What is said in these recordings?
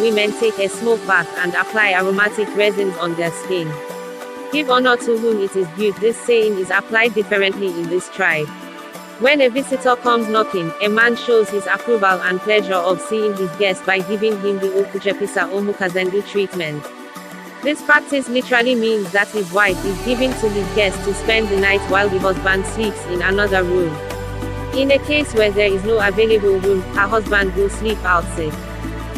women take a smoke bath and apply aromatic resins on their skin. Give honor to whom it is due. This saying is applied differently in this tribe. When a visitor comes knocking, a man shows his approval and pleasure of seeing his guest by giving him the okujepisa or mukazendu treatment. This practice literally means that his wife is giving to his guest to spend the night while the husband sleeps in another room. In a case where there is no available room, her husband will sleep outside.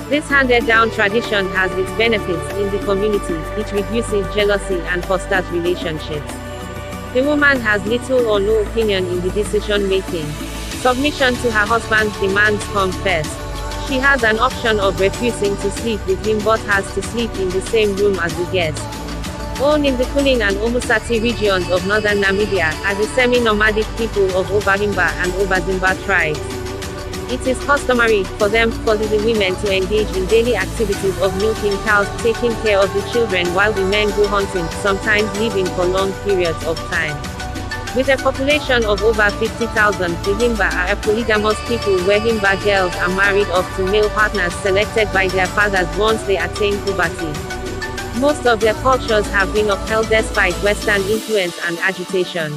This handed-down tradition has its benefits in the community. It reduces jealousy and fosters relationships. The woman has little or no opinion in the decision-making. Submission to her husband's demands comes first. She has an option of refusing to sleep with him but has to sleep in the same room as the guest. Born in the Kunin and Omusati regions of northern Namibia, are the semi-nomadic people of Himba and Zimba tribes. It is customary for the women to engage in daily activities of milking cows, taking care of the children while the men go hunting, sometimes living for long periods of time. With a population of over 50,000, the Himba are a polygamous people where Himba girls are married off to male partners selected by their fathers once they attain puberty. Most of their cultures have been upheld despite Western influence and agitation.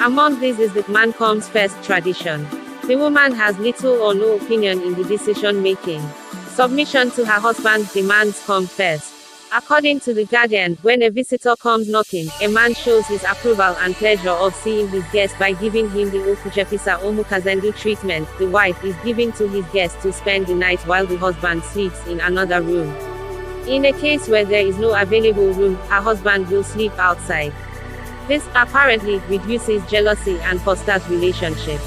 Among these is the man comes first tradition. The woman has little or no opinion in the decision-making. Submission to her husband's demands come first. According to The Guardian, when a visitor comes knocking, a man shows his approval and pleasure of seeing his guest by giving him the okujepisa or mukazendu treatment. The wife is giving to his guest to spend the night while the husband sleeps in another room. In a case where there is no available room, her husband will sleep outside. This apparently reduces jealousy and fosters relationships.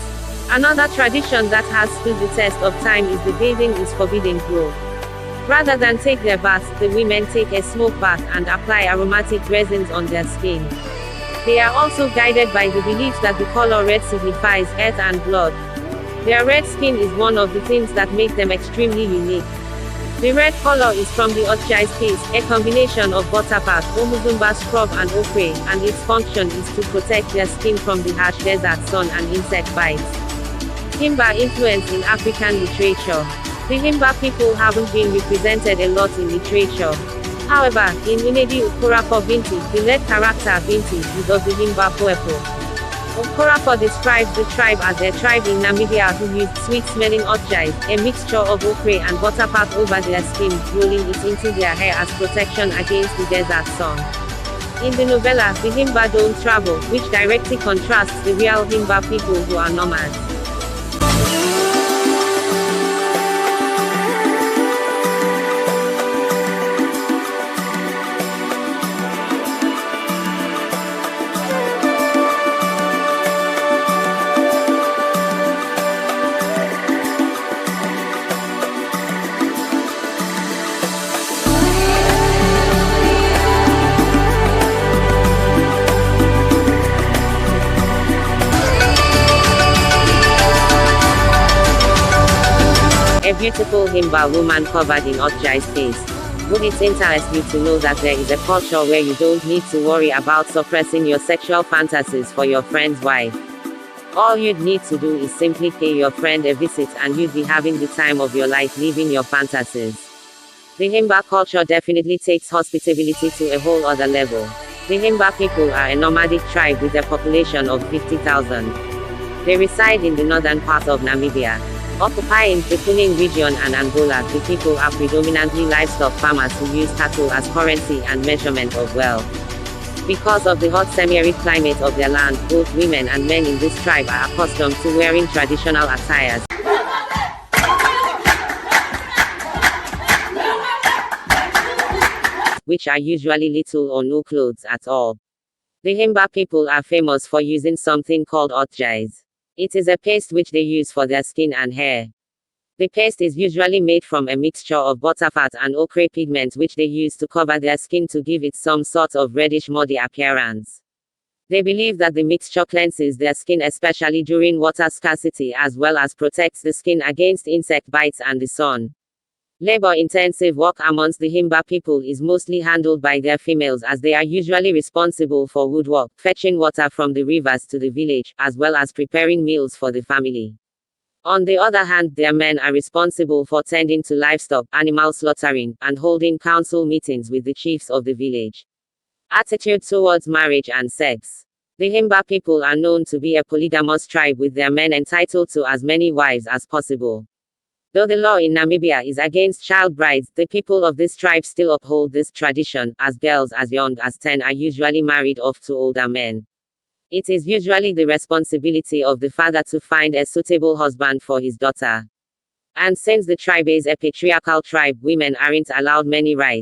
Another tradition that has stood the test of time is the bathing is forbidden rule. Rather than take their baths, the women take a smoke bath and apply aromatic resins on their skin. They are also guided by the belief that the color red signifies earth and blood. Their red skin is one of the things that make them extremely unique. The red color is from the Otjai's paste, a combination of butterfat, omuzumba scrub and okra, and its function is to protect their skin from the harsh desert sun and insect bites. Himba influence in African literature. The Himba people haven't been represented a lot in literature. However, in Unedi Okorafor Binti, the lead character Binti is of the Himba people. Okorafor describes the tribe as a tribe in Namibia who used sweet-smelling otjais, a mixture of okra and butterfat over their skin, rolling it into their hair as protection against the desert sun. In the novella, the Himba don't travel, which directly contrasts the real Himba people who are nomads. A beautiful Himba woman covered in Otjai's face. Would it interest you to know that there is a culture where you don't need to worry about suppressing your sexual fantasies for your friend's wife? All you'd need to do is simply pay your friend a visit and you'd be having the time of your life living your fantasies. The Himba culture definitely takes hospitality to a whole other level. The Himba people are a nomadic tribe with a population of 50,000. They reside in the northern part of Namibia. Occupying the Kuning region and Angola, the people are predominantly livestock farmers who use cattle as currency and measurement of wealth. Because of the hot semi-arid climate of their land, both women and men in this tribe are accustomed to wearing traditional attires, which are usually little or no clothes at all. The Himba people are famous for using something called otjais. It is a paste which they use for their skin and hair. The paste is usually made from a mixture of butterfat and ochre pigment which they use to cover their skin to give it some sort of reddish muddy appearance. They believe that the mixture cleanses their skin especially during water scarcity as well as protects the skin against insect bites and the sun. Labor-intensive work amongst the Himba people is mostly handled by their females as they are usually responsible for woodwork, fetching water from the rivers to the village, as well as preparing meals for the family. On the other hand, their men are responsible for tending to livestock, animal slaughtering, and holding council meetings with the chiefs of the village. Attitude towards marriage and sex. The Himba people are known to be a polygamous tribe with their men entitled to as many wives as possible. Though the law in Namibia is against child brides, the people of this tribe still uphold this tradition, as girls as young as 10 are usually married off to older men. It is usually the responsibility of the father to find a suitable husband for his daughter. And since the tribe is a patriarchal tribe, women aren't allowed many rights.